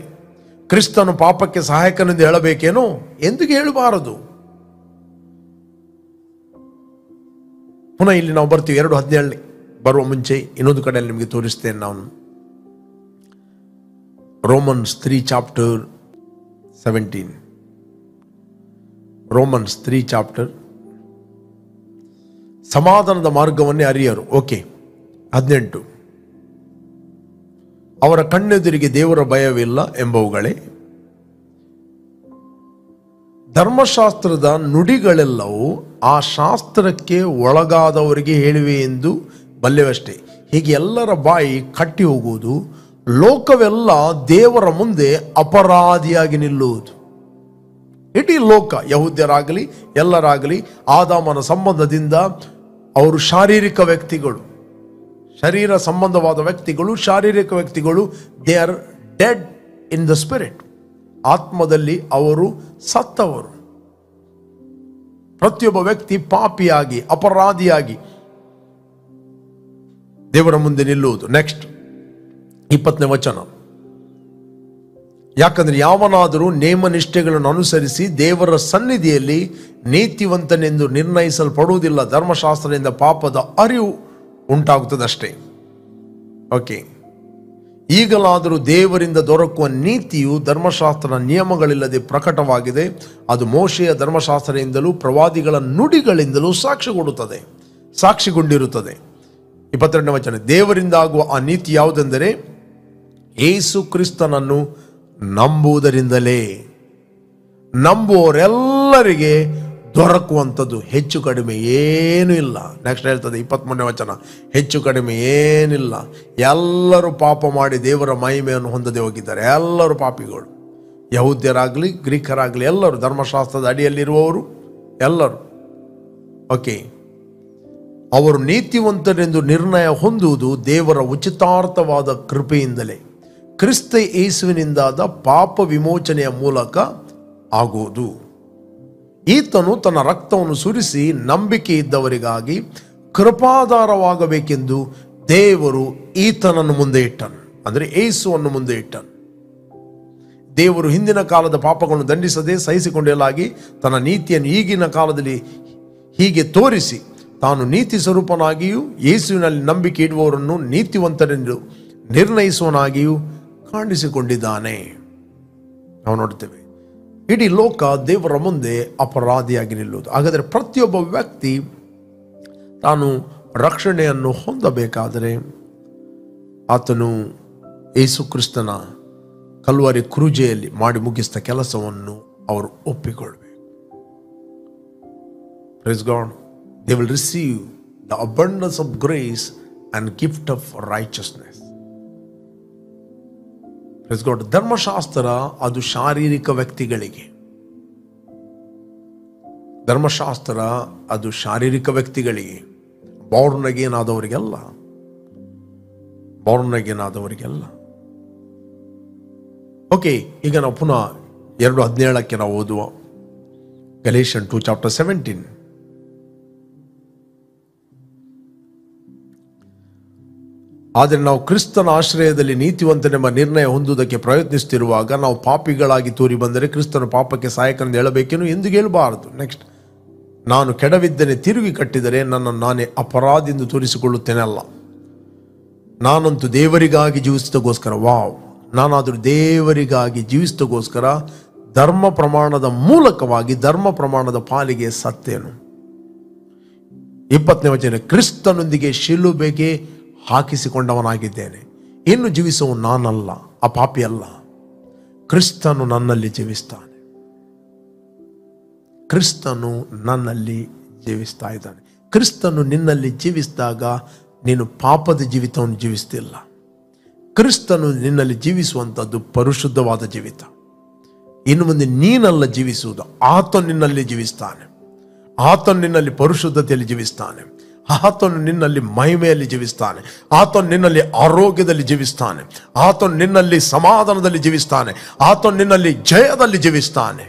ಕ್ರಿಸ್ತನು ಪಾಪಕ್ಕೆ ಸಹಾಯಕನೆಂದು ಹೇಳಬೇಕೇನೋ? ಎಂದಿಗೂ ಹೇಳಬಾರದು. ಪುನಃ ಇಲ್ಲಿ ನಾವು ಬರ್ತೀವಿ 2:17 ಬರುವ ಮುಂಚೆ ಇನ್ನೊಂದು ಕಡೆಯಲ್ಲಿ ನಿಮಗೆ ತೋರಿಸ್ತೇನೆ ನಾನು. ರೋಮನ್ಸ್ 3:17, ರೋಮನ್ಸ್ 3 ಸಮಾಧಾನದ ಮಾರ್ಗವನ್ನೇ ಅರಿಯರು. ಓಕೆ, 18, ಅವರ ಕಣ್ಣೆದುರಿಗೆ ದೇವರ ಭಯವಿಲ್ಲ ಎಂಬವುಗಳೇ. ಧರ್ಮಶಾಸ್ತ್ರದ ನುಡಿಗಳೆಲ್ಲವೂ ಆ ಶಾಸ್ತ್ರಕ್ಕೆ ಒಳಗಾದವರಿಗೆ ಹೇಳಿವೆ ಎಂದು ಬಲ್ಲೆವಷ್ಟೇ. ಹೀಗೆ ಎಲ್ಲರ ಬಾಯಿ ಕಟ್ಟಿ ಹೋಗುವುದು, ಲೋಕವೆಲ್ಲ ದೇವರ ಮುಂದೆ ಅಪರಾಧಿಯಾಗಿ ನಿಲ್ಲುವುದು. ಇಡೀ ಲೋಕ, ಯಹೂದ್ಯರಾಗಲಿ ಎಲ್ಲರಾಗಲಿ, ಆದಾಮನ ಸಂಬಂಧದಿಂದ ಅವರು ಶಾರೀರಿಕ ವ್ಯಕ್ತಿಗಳು, ಶರೀರ ಸಂಬಂಧವಾದ ವ್ಯಕ್ತಿಗಳು, ಶಾರೀರಿಕ ವ್ಯಕ್ತಿಗಳು. They are dead in the spirit. ಆತ್ಮದಲ್ಲಿ ಅವರು ಸತ್ತವರು. ಪ್ರತಿಯೊಬ್ಬ ವ್ಯಕ್ತಿ ಪಾಪಿಯಾಗಿ, ಅಪರಾಧಿಯಾಗಿ ದೇವರ ಮುಂದೆ ನಿಲ್ಲುವುದು. ನೆಕ್ಸ್ಟ್ 20ನೇ ವಚನ, ಯಾಕಂದ್ರೆ ಯಾವನಾದರೂ ನೇಮ ನಿಷ್ಠೆಗಳನ್ನು ಅನುಸರಿಸಿ ದೇವರ ಸನ್ನಿಧಿಯಲ್ಲಿ ನೀತಿವಂತನೆಂದು ನಿರ್ಣಯಿಸಲ್ಪಡುವುದಿಲ್ಲ. ಧರ್ಮಶಾಸ್ತ್ರದಿಂದ ಪಾಪದ ಅರಿವು ಉಂಟಾಗುತ್ತದಷ್ಟೇ. ಓಕೆ, ಈಗಲಾದರೂ ದೇವರಿಂದ ದೊರಕುವ ನೀತಿಯು ಧರ್ಮಶಾಸ್ತ್ರ ನಿಯಮಗಳಿಲ್ಲದೆ ಪ್ರಕಟವಾಗಿದೆ. ಅದು ಮೋಶೆಯ ಧರ್ಮಶಾಸ್ತ್ರದಿಂದಲೂ ಪ್ರವಾದಿಗಳ ನುಡಿಗಳಿಂದಲೂ ಸಾಕ್ಷಿಗೊಂಡಿರುತ್ತದೆ. 22ನೇ ವಚನ, ದೇವರಿಂದ ಆಗುವ ಆ ನೀತಿ ಯಾವುದೆಂದರೆ ಯೇಸು ಕ್ರಿಸ್ತನನ್ನು ನಂಬುವುದರಿಂದಲೇ. ನಂಬುವವರೆಲ್ಲರಿಗೆ ದೊರಕುವಂಥದ್ದು, ಹೆಚ್ಚು ಕಡಿಮೆ ಏನೂ ಇಲ್ಲ. ನೆಕ್ಸ್ಟ್ ಹೇಳ್ತದೆ 23ನೇ ವಚನ, ಹೆಚ್ಚು ಕಡಿಮೆ ಏನಿಲ್ಲ. ಎಲ್ಲರೂ ಪಾಪ ಮಾಡಿ ದೇವರ ಮಹಿಮೆಯನ್ನು ಹೊಂದದೆ ಹೋಗಿದ್ದಾರೆ. ಎಲ್ಲರೂ ಪಾಪಿಗಳು, ಯಹೂದ್ಯರಾಗಲಿ ಗ್ರೀಕರಾಗಲಿ, ಎಲ್ಲರೂ ಧರ್ಮಶಾಸ್ತ್ರದ ಅಡಿಯಲ್ಲಿರುವವರು ಎಲ್ಲರೂ. ಓಕೆ, ಅವರು ನೀತಿವಂತರೆಂದು ನಿರ್ಣಯ ಹೊಂದುವುದು ದೇವರ ಉಚಿತಾರ್ಥವಾದ ಕೃಪೆಯಿಂದಲೇ, ಕ್ರಿಸ್ತ ಯೇಸುವಿನಿಂದಾದ ಪಾಪ ವಿಮೋಚನೆಯ ಮೂಲಕ ಆಗುವುದು. ಈತನು ತನ್ನ ರಕ್ತವನ್ನು ಸುರಿಸಿ ನಂಬಿಕೆ ಇದ್ದವರಿಗಾಗಿ ಕೃಪಾಧಾರವಾಗಬೇಕೆಂದು ದೇವರು ಈತನನ್ನು ಮುಂದೆ ಇಟ್ಟನು, ಅಂದರೆ ಯೇಸುವನ್ನು ಮುಂದೆ ಇಟ್ಟನು. ದೇವರು ಹಿಂದಿನ ಕಾಲದ ಪಾಪಗಳನ್ನು ದಂಡಿಸದೆ ಸಹಿಸಿಕೊಂಡಲಾಗಿ ತನ್ನ ನೀತಿಯನ್ನು ಈಗಿನ ಕಾಲದಲ್ಲಿ ಹೀಗೆ ತೋರಿಸಿ ತಾನು ನೀತಿ ಸ್ವರೂಪನಾಗಿಯೂ ಯೇಸುವಿನಲ್ಲಿ ನಂಬಿಕೆ ಇಡುವವರನ್ನು ನೀತಿವಂತರೆಂದು ನಿರ್ಣಯಿಸುವನಾಗಿಯೂ ಕಾಣಿಸಿಕೊಂಡಿದ್ದಾನೆ. ನಾವು ನೋಡ್ತೇವೆ ಇಡೀ ಲೋಕ ದೇವರ ಮುಂದೆ ಅಪರಾಧಿಯಾಗಿ ನಿಲ್ಲುವುದು. ಹಾಗಾದರೆ ಪ್ರತಿಯೊಬ್ಬ ವ್ಯಕ್ತಿ ತಾನು ರಕ್ಷಣೆಯನ್ನು ಹೊಂದಬೇಕಾದರೆ ಆತನು ಯೇಸು ಕ್ರಿಸ್ತನ ಕಲ್ವರಿ ಕ್ರೂಜೆಯಲ್ಲಿ ಮಾಡಿ ಮುಗಿಸಿದ ಕೆಲಸವನ್ನು ಅವರು ಒಪ್ಪಿಕೊಳ್ಳಬೇಕು. Praise God. They will receive the abundance of grace and gift of righteousness. Praise God. ಧರ್ಮಶಾಸ್ತ್ರ ಅದು ಶಾರೀರಿಕ ವ್ಯಕ್ತಿಗಳಿಗೆ. ಧರ್ಮಶಾಸ್ತ್ರ ಅದು ಶಾರೀರಿಕ ವ್ಯಕ್ತಿಗಳಿಗೆ, born again ಆದವರಿಗೆಲ್ಲ. ಓಕೆ, ಈಗ ನಾವು ಪುನಃ 2:17 ನಾವು ಓದುವ. Galatians 2 chapter 17. ಆದರೆ ನಾವು ಕ್ರಿಸ್ತನ ಆಶ್ರಯದಲ್ಲಿ ನೀತಿವಂತನೆಂಬ ನಿರ್ಣಯ ಹೊಂದುವುದಕ್ಕೆ ಪ್ರಯತ್ನಿಸುತ್ತಿರುವಾಗ ನಾವು ಪಾಪಿಗಳಾಗಿ ತೋರಿ ಬಂದರೆ ಕ್ರಿಸ್ತನ ಪಾಪಕ್ಕೆ ಸಹಾಯಕನೆಂದು ಹೇಳಬೇಕೇನು ಎಂದು ಹೇಳಬಾರದು. ನೆಕ್ಸ್ಟ್, ನಾನು ಕೆಡವಿದ್ದನೆ ತಿರುಗಿ ಕಟ್ಟಿದರೆ ನನ್ನನ್ನು ನಾನೇ ಅಪರಾಧಿ ಎಂದು ತೋರಿಸಿಕೊಳ್ಳುತ್ತೇನೆ ಅಲ್ಲ, ನಾನಂತೂ ದೇವರಿಗಾಗಿ ಜೀವಿಸಿದಗೋಸ್ಕರ, ನಾನಾದರೂ ದೇವರಿಗಾಗಿ ಜೀವಿಸಿದಗೋಸ್ಕರ ಧರ್ಮ ಪ್ರಮಾಣದ ಮೂಲಕವಾಗಿ ಧರ್ಮ ಪ್ರಮಾಣದ ಪಾಲಿಗೆ ಸತ್ತೇನು. 20ನೇ ವಚನ, ಕ್ರಿಸ್ತನೊಂದಿಗೆ ಶಿಲುಬೆಗೆ ಹಾಕಿಸಿಕೊಂಡವನಾಗಿದ್ದೇನೆ. ಇನ್ನು ಜೀವಿಸುವ ನಾನಲ್ಲ, ಆ ಪಾಪಿ ಅಲ್ಲ, ಕ್ರಿಸ್ತನು ನನ್ನಲ್ಲಿ ಜೀವಿಸ್ತಾನೆ. ಕ್ರಿಸ್ತನು ನನ್ನಲ್ಲಿ ಜೀವಿಸ್ತಾ ಇದ್ದಾನೆ. ಕ್ರಿಸ್ತನು ನಿನ್ನಲ್ಲಿ ಜೀವಿಸಿದಾಗ ನೀನು ಪಾಪದ ಜೀವಿತವನ್ನು ಜೀವಿಸ್ತಿಲ್ಲ. ಕ್ರಿಸ್ತನು ನಿನ್ನಲ್ಲಿ ಜೀವಿಸುವಂಥದ್ದು ಪರಿಶುದ್ಧವಾದ ಜೀವಿತ. ಇನ್ನು ಮುಂದೆ ನೀನಲ್ಲ ಜೀವಿಸುವುದು, ಆತನು ನಿನ್ನಲ್ಲಿ ಜೀವಿಸ್ತಾನೆ. ಆತನು ನಿನ್ನಲ್ಲಿ ಪರಿಶುದ್ಧತೆಯಲ್ಲಿ ಜೀವಿಸ್ತಾನೆ. ಆತನು ನಿನ್ನಲ್ಲಿ ಮಹಿಮೆಯಲ್ಲಿ ಜೀವಿಸ್ತಾನೆ. ಆತನು ನಿನ್ನಲ್ಲಿ ಆರೋಗ್ಯದಲ್ಲಿ ಜೀವಿಸ್ತಾನೆ. ಆತನು ನಿನ್ನಲ್ಲಿ ಸಮಾಧಾನದಲ್ಲಿ ಜೀವಿಸ್ತಾನೆ. ಆತನು ನಿನ್ನಲ್ಲಿ ಜಯದಲ್ಲಿ ಜೀವಿಸ್ತಾನೆ.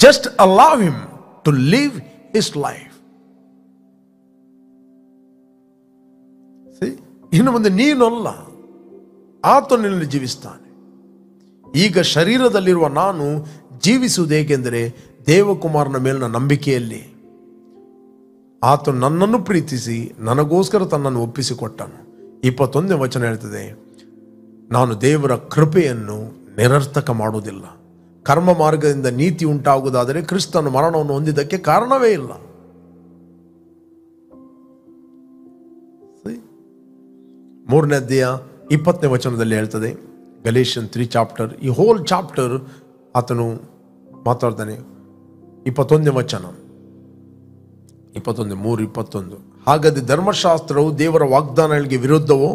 Just allow him to live his life. ಇನ್ನು ಮುಂದೆ ನೀನಲ್ಲ, ಆತನು ನಿನ್ನಲ್ಲಿ ಜೀವಿಸ್ತಾನೆ. ಈಗ ಶರೀರದಲ್ಲಿರುವ ನಾನು ಜೀವಿಸುವುದು ಹೇಗೆಂದರೆ ದೇವಕುಮಾರನ ಮೇಲಿನ ನಂಬಿಕೆಯಲ್ಲಿ. ಆತನು ನನ್ನನ್ನು ಪ್ರೀತಿಸಿ ನನಗೋಸ್ಕರ ತನ್ನನ್ನು ಒಪ್ಪಿಸಿಕೊಟ್ಟನು. 21ನೇ ವಚನ ಹೇಳ್ತದೆ, ನಾನು ದೇವರ ಕೃಪೆಯನ್ನು ನಿರರ್ಥಕ ಮಾಡುವುದಿಲ್ಲ. ಕರ್ಮ ಮಾರ್ಗದಿಂದ ನೀತಿ ಉಂಟಾಗುವುದಾದರೆ ಕ್ರಿಸ್ತನು ಮರಣವನ್ನು ಹೊಂದಿದ್ದಕ್ಕೆ ಕಾರಣವೇ ಇಲ್ಲ. 3ನೇ ಅಧ್ಯಾಯ 20ನೇ ವಚನದಲ್ಲಿ ಹೇಳ್ತದೆ, ಗಲೇಷಿಯನ್ 3 ಚಾಪ್ಟರ್, ಈ ಹೋಲ್ ಚಾಪ್ಟರ್ ಆತನು ಮಾತಾಡ್ತಾನೆ. 21ನೇ ವಚನ, 21:3-21. ಹಾಗಾದರೆ ಧರ್ಮಶಾಸ್ತ್ರವು ದೇವರ ವಾಗ್ದಾನಗಳಿಗೆ ವಿರುದ್ಧವೋ?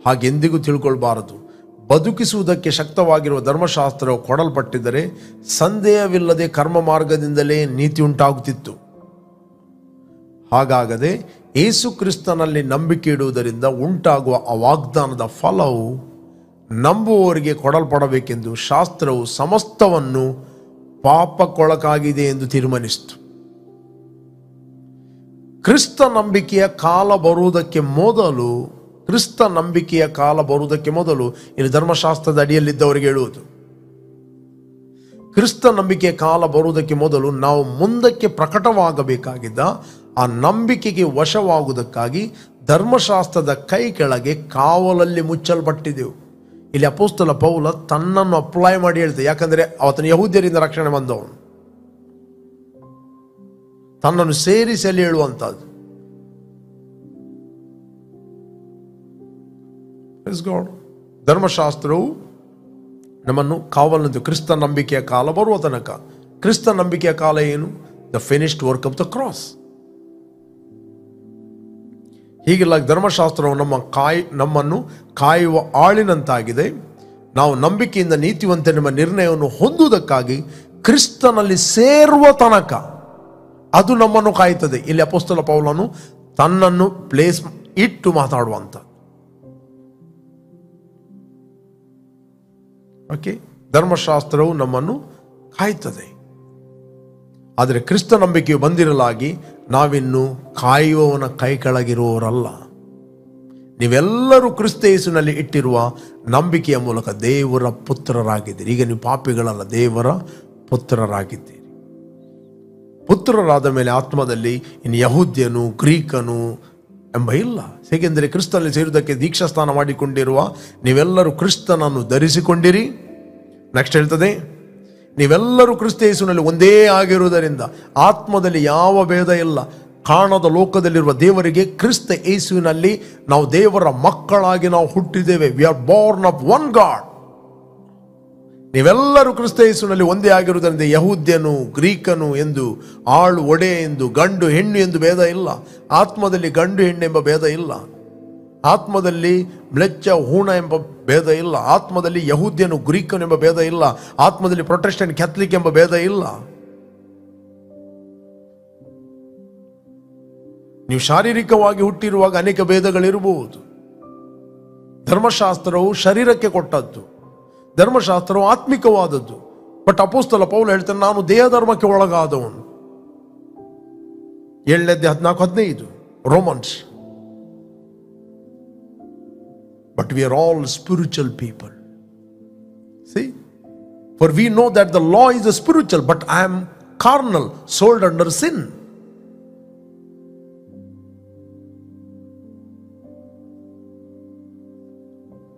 ಹಾಗೆಂದಿಗೂ ತಿಳ್ಕೊಳ್ಬಾರದು. ಬದುಕಿಸುವುದಕ್ಕೆ ಶಕ್ತವಾಗಿರುವ ಧರ್ಮಶಾಸ್ತ್ರವು ಕೊಡಲ್ಪಟ್ಟಿದ್ದರೆ ಸಂದೇಹವಿಲ್ಲದೆ ಕರ್ಮ ಮಾರ್ಗದಿಂದಲೇ ನೀತಿ ಉಂಟಾಗುತ್ತಿತ್ತು. ಹಾಗಾಗದೆ ಯೇಸು ಕ್ರಿಸ್ತನಲ್ಲಿ ನಂಬಿಕೆ ಇಡುವುದರಿಂದ ಉಂಟಾಗುವ ಆ ವಾಗ್ದಾನದ ಫಲವು ನಂಬುವವರಿಗೆ ಕೊಡಲ್ಪಡಬೇಕೆಂದು ಶಾಸ್ತ್ರವು ಸಮಸ್ತವನ್ನು ಪಾಪಕ್ಕೊಳಗಾಗಿದೆ ಎಂದು ತೀರ್ಮಾನಿಸಿತು. ಕ್ರಿಸ್ತ ನಂಬಿಕೆಯ ಕಾಲ ಬರುವುದಕ್ಕೆ ಮೊದಲು ಇಲ್ಲಿ ಧರ್ಮಶಾಸ್ತ್ರದ ಅಡಿಯಲ್ಲಿದ್ದವರಿಗೆ ಹೇಳುವುದು, ಕ್ರಿಸ್ತ ನಂಬಿಕೆಯ ಕಾಲ ಬರುವುದಕ್ಕೆ ಮೊದಲು ನಾವು ಮುಂದಕ್ಕೆ ಪ್ರಕಟವಾಗಬೇಕಾಗಿದ್ದ ಆ ನಂಬಿಕೆಗೆ ವಶವಾಗುವುದಕ್ಕಾಗಿ ಧರ್ಮಶಾಸ್ತ್ರದ ಕೈ ಕೆಳಗೆ ಕಾವಲಲ್ಲಿ ಮುಚ್ಚಲ್ಪಟ್ಟಿದ್ದೆವು. ಇಲ್ಲಿ ಅಪೊಸ್ತಲ ಪೌಲ ತನ್ನನ್ನು ಅಪ್ಲೈ ಮಾಡಿ ಹೇಳ್ತಾರೆ, ಯಾಕಂದರೆ ಆತನು ಯಹೂದ್ಯರಿಂದ ರಕ್ಷಣೆ ಬಂದವನು, ತನ್ನನ್ನು ಸೇರಿಸಲಿ ಹೇಳುವಂಥದ್ದು. ಧರ್ಮಶಾಸ್ತ್ರವು ನಮ್ಮನ್ನು ಕಾವಲಂದು ಕ್ರಿಸ್ತ ನಂಬಿಕೆಯ ಕಾಲ ಬರುವ ತನಕ. ಕ್ರಿಸ್ತ ನಂಬಿಕೆಯ ಕಾಲ ಏನು? The finished work of the cross. ಹೀಗಿಲ್ಲ, ಧರ್ಮಶಾಸ್ತ್ರವು ನಮ್ಮನ್ನು ಕಾಯುವ ಆಳಿನಂತಾಗಿದೆ. ನಾವು ನಂಬಿಕೆಯಿಂದ ನೀತಿವಂತನೆಂಬ ನಿರ್ಣಯವನ್ನು ಹೊಂದುವುದಕ್ಕಾಗಿ ಕ್ರಿಸ್ತನಲ್ಲಿ ಸೇರುವ ತನಕ ಅದು ನಮ್ಮನ್ನು ಕಾಯುತ್ತದೆ. ಇಲ್ಲಿ ಅಪೊಸ್ತಲ ಪೌಲನು ತನ್ನನ್ನು ಪ್ಲೇಸ್ ಇಟ್ಟು ಮಾತಾಡುವಂತ. ಓಕೆ, ಧರ್ಮಶಾಸ್ತ್ರವು ನಮ್ಮನ್ನು ಕಾಯುತ್ತದೆ. ಆದರೆ ಕ್ರಿಸ್ತ ನಂಬಿಕೆಯು ಬಂದಿರಲಾಗಿ ನಾವಿನ್ನು ಕಾಯುವವನ ಕೈ ಕೆಳಗಿರುವವರಲ್ಲ. ನೀವೆಲ್ಲರೂ ಕ್ರಿಸ್ತ ಯೇಸುವಿನಲ್ಲಿ ಇಟ್ಟಿರುವ ನಂಬಿಕೆಯ ಮೂಲಕ ದೇವರ ಪುತ್ರರಾಗಿದ್ದೀರಿ. ಈಗ ನೀವು ಪಾಪಿಗಳಲ್ಲ, ದೇವರ ಪುತ್ರರಾಗಿದ್ದೀರಿ. ಪುತ್ರರಾದ ಮೇಲೆ ಆತ್ಮದಲ್ಲಿ ಇನ್ನು ಯಹೂದ್ಯನು ಗ್ರೀಕನು ಎಂಬ ಇಲ್ಲ. ಹೇಗೆಂದರೆ ಕ್ರಿಸ್ತನಲ್ಲಿ ಸೇರುವುದಕ್ಕೆ ದೀಕ್ಷಾ ಸ್ನಾನ ಮಾಡಿಕೊಂಡಿರುವ ನೀವೆಲ್ಲರೂ ಕ್ರಿಸ್ತನನ್ನು ಧರಿಸಿಕೊಂಡಿರಿ. ನೆಕ್ಸ್ಟ್ ಹೇಳ್ತದೆ, ನೀವೆಲ್ಲರೂ ಕ್ರಿಸ್ತ ಯೇಸುವಿನಲ್ಲಿ ಒಂದೇ ಆಗಿರುವುದರಿಂದ ಆತ್ಮದಲ್ಲಿ ಯಾವ ಭೇದ ಇಲ್ಲ. ಕಾಣದ ಲೋಕದಲ್ಲಿರುವ ದೇವರಿಗೆ ಕ್ರಿಸ್ತ ಯೇಸುವಿನಲ್ಲಿ ನಾವು ದೇವರ ಮಕ್ಕಳಾಗಿ ನಾವು ಹುಟ್ಟಿದ್ದೇವೆ. We are born of one God. ನೀವೆಲ್ಲರೂ ಕ್ರಿಸ್ತ ಯೇಸುವಿನಲ್ಲಿ ಒಂದೇ ಆಗಿರುವುದರಿಂದ ಯಹೂದ್ಯನು ಗ್ರೀಕನು ಎಂದು, ಆಳು ಒಡೆ ಎಂದು, ಗಂಡು ಹೆಣ್ಣು ಎಂದು ಭೇದ ಇಲ್ಲ. ಆತ್ಮದಲ್ಲಿ ಗಂಡು ಹೆಣ್ಣು ಎಂಬ ಭೇದ ಇಲ್ಲ. ಆತ್ಮದಲ್ಲಿ ಮ್ಲೆಚ್ಚ ಹೂಣ ಎಂಬ ಭೇದ ಇಲ್ಲ. ಆತ್ಮದಲ್ಲಿ ಯಹೂದ್ಯನು ಗ್ರೀಕನು ಎಂಬ ಭೇದ ಇಲ್ಲ. ಆತ್ಮದಲ್ಲಿ ಪ್ರೊಟೆಸ್ಟೆಂಟ್ ಕ್ಯಾಥಲಿಕ್ ಎಂಬ ಭೇದ ಇಲ್ಲ. ನೀವು ಶಾರೀರಿಕವಾಗಿ ಹುಟ್ಟಿರುವಾಗ ಅನೇಕ ಭೇದಗಳಿರಬಹುದು. ಧರ್ಮಶಾಸ್ತ್ರವು ಶರೀರಕ್ಕೆ ಕೊಟ್ಟದ್ದು, ಧರ್ಮಶಾಸ್ತ್ರವು ಆತ್ಮಿಕವಾದದ್ದು. ಬಟ್ ಅಪೊಸ್ತಲ ಪೌಲ ಹೇಳ್ತಾನೆ, ನಾನು ದೇಹ ಧರ್ಮಕ್ಕೆ ಒಳಗಾದವನು. 7:14-15 Romans. But we are all spiritual people. See? For we know that the law is a spiritual, but I am carnal, sold under sin.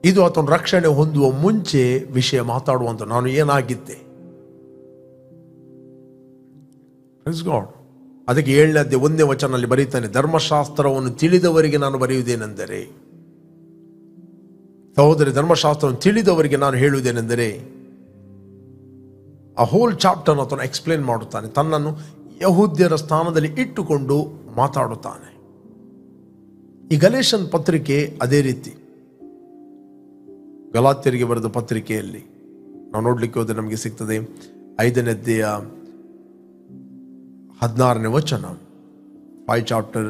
ಇದು ಆತನ ರಕ್ಷಣೆ ಹೊಂದುವ ಮುಂಚೆ ವಿಷಯ ಮಾತಾಡುವಂತ ನಾನು ಏನಾಗಿದ್ದೆ. Praise God. ಅದಕ್ಕೆ 7:1 ಬರೀತಾನೆ, ಧರ್ಮಶಾಸ್ತ್ರವನ್ನು ತಿಳಿದವರಿಗೆ ನಾನು ಬರೆಯುವುದೇನೆಂದರೆ, ಸಹೋದರಿ, ಧರ್ಮಶಾಸ್ತ್ರವನ್ನು ತಿಳಿದವರಿಗೆ ನಾನು ಹೇಳುವುದೇನೆಂದರೆ, ಆ ಹೋಲ್ ಚಾಪ್ಟರ್ ಆತನು ಎಕ್ಸ್ಪ್ಲೇನ್ ಮಾಡುತ್ತಾನೆ. ತನ್ನನ್ನು ಯಹೂದ್ಯರ ಸ್ಥಾನದಲ್ಲಿ ಇಟ್ಟುಕೊಂಡು ಮಾತಾಡುತ್ತಾನೆ. ಈ ಗಲೇಷನ್ ಪತ್ರಿಕೆ ಅದೇ ರೀತಿ. ಗಲಾತ್ಯರಿಗೆ ಬರೆದ ಪತ್ರಿಕೆಯಲ್ಲಿ ನಾವು ನೋಡ್ಲಿಕ್ಕೆ ಹೋದರೆ ನಮಗೆ ಸಿಗ್ತದೆ 5ನೇ ಅಧ್ಯಾಯ 16ನೇ ವಚನ, 5 chapter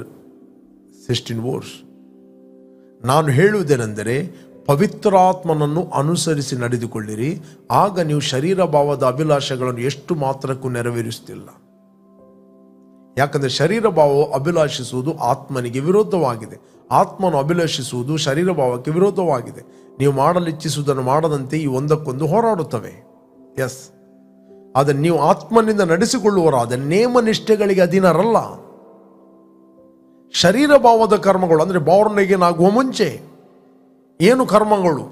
16 verse. ನಾನು ಹೇಳುವುದೇನೆಂದರೆ, ಪವಿತ್ರಾತ್ಮನನ್ನು ಅನುಸರಿಸಿ ನಡೆದುಕೊಳ್ಳಿರಿ, ಆಗ ನೀವು ಶರೀರ ಭಾವದ ಅಭಿಲಾಷೆಗಳನ್ನು ಎಷ್ಟು ಮಾತ್ರಕ್ಕೂ ನೆರವೇರಿಸುತ್ತಿಲ್ಲ. ಯಾಕಂದರೆ ಶರೀರ ಭಾವವು ಅಭಿಲಾಷಿಸುವುದು ಆತ್ಮನಿಗೆ ವಿರೋಧವಾಗಿದೆ, ಆತ್ಮನು ಅಭಿಲಾಷಿಸುವುದು ಶರೀರ ಭಾವಕ್ಕೆ ವಿರೋಧವಾಗಿದೆ. ನೀವು ಮಾಡಲಿಚ್ಛಿಸುವುದನ್ನು ಮಾಡದಂತೆ ಈ ಒಂದಕ್ಕೊಂದು ಹೋರಾಡುತ್ತವೆ. ಎಸ್, ಆದರೆ ನೀವು ಆತ್ಮನಿಂದ ನಡೆಸಿಕೊಳ್ಳುವರಾದ ನೇಮ ನಿಷ್ಠೆಗಳಿಗೆ ಅಧೀನರಲ್ಲ. ಶರೀರ ಭಾವದ ಕರ್ಮಗಳು ಅಂದರೆ ಬಾರ್ನೆಗೆನಾಗುವ ಮುಂಚೆ ಏನು ಕರ್ಮಗಳು,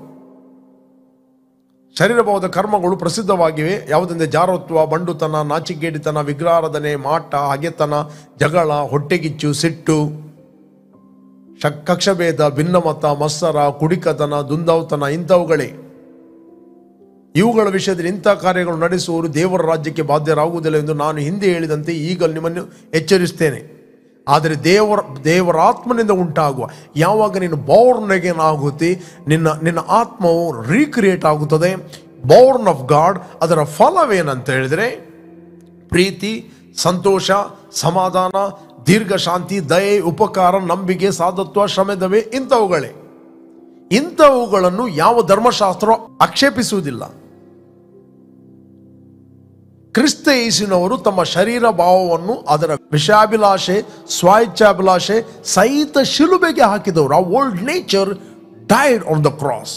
ಶರೀರ ಭಾವದ ಕರ್ಮಗಳು ಪ್ರಸಿದ್ಧವಾಗಿವೆ. ಯಾವುದೆಂದರೆ ಜಾರತ್ವ, ಬಂಡುತನ, ನಾಚಿಕೆಗೇಡಿತನ, ವಿಗ್ರಹಾರಾಧನೆ, ಮಾಟ, ಹಗೆತನ, ಜಗಳ, ಹೊಟ್ಟೆಗಿಚ್ಚು, ಸಿಟ್ಟು, ಕಕ್ಷಭೇದ, ಭಿನ್ನಮತ, ಮತ್ಸರ, ಕುಡಿಕತನ, ದುಂದಾವತನ, ಇಂಥವುಗಳೇ. ಇವುಗಳ ವಿಷಯದಲ್ಲಿ ಇಂಥ ಕಾರ್ಯಗಳು ನಡೆಸುವವರು ದೇವರ ರಾಜ್ಯಕ್ಕೆ ಬಾಧ್ಯರಾಗುವುದಿಲ್ಲ ಎಂದು ನಾನು ಹಿಂದೆ ಹೇಳಿದಂತೆ ಈಗಲೂ ನಿಮ್ಮನ್ನು ಎಚ್ಚರಿಸ್ತೇನೆ. ಆದರೆ ದೇವರ ಆತ್ಮನಿಂದ ಉಂಟಾಗುವ, ಯಾವಾಗ ನೀನು ಬಾರ್ನ್ ಅಗೇನ್ ಆಗುತ್ತೆ, ನಿನ್ನ ಆತ್ಮವು ರೀಕ್ರಿಯೇಟ್ ಆಗುತ್ತದೆ, ಬಾರ್ನ್ ಆಫ್ ಗಾಡ್. ಅದರ ಫಲವೇನಂತ ಹೇಳಿದರೆ ಪ್ರೀತಿ, ಸಂತೋಷ, ಸಮಾಧಾನ, ದೀರ್ಘ ಶಾಂತಿ, ದಯೆ, ಉಪಕಾರ, ನಂಬಿಕೆ, ಸಾಧತ್ವ, ಶ್ರಮೆದವೇ, ಇಂಥವುಗಳೇ. ಇಂಥವುಗಳನ್ನು ಯಾವ ಧರ್ಮಶಾಸ್ತ್ರ ಆಕ್ಷೇಪಿಸುವುದಿಲ್ಲ. ಕ್ರಿಸ್ತ ಯೇಸುವಿನವರು ತಮ್ಮ ಶರೀರ ಭಾವವನ್ನು ಅದರ ವಿಷಯಾಭಿಲಾಷೆ, ಸ್ವಾಯಿಚ್ಛಾಭಿಲಾಷೆ ಸಹಿತ ಶಿಲುಬೆಗೆ ಹಾಕಿದವರು. ಆ old nature died on the cross.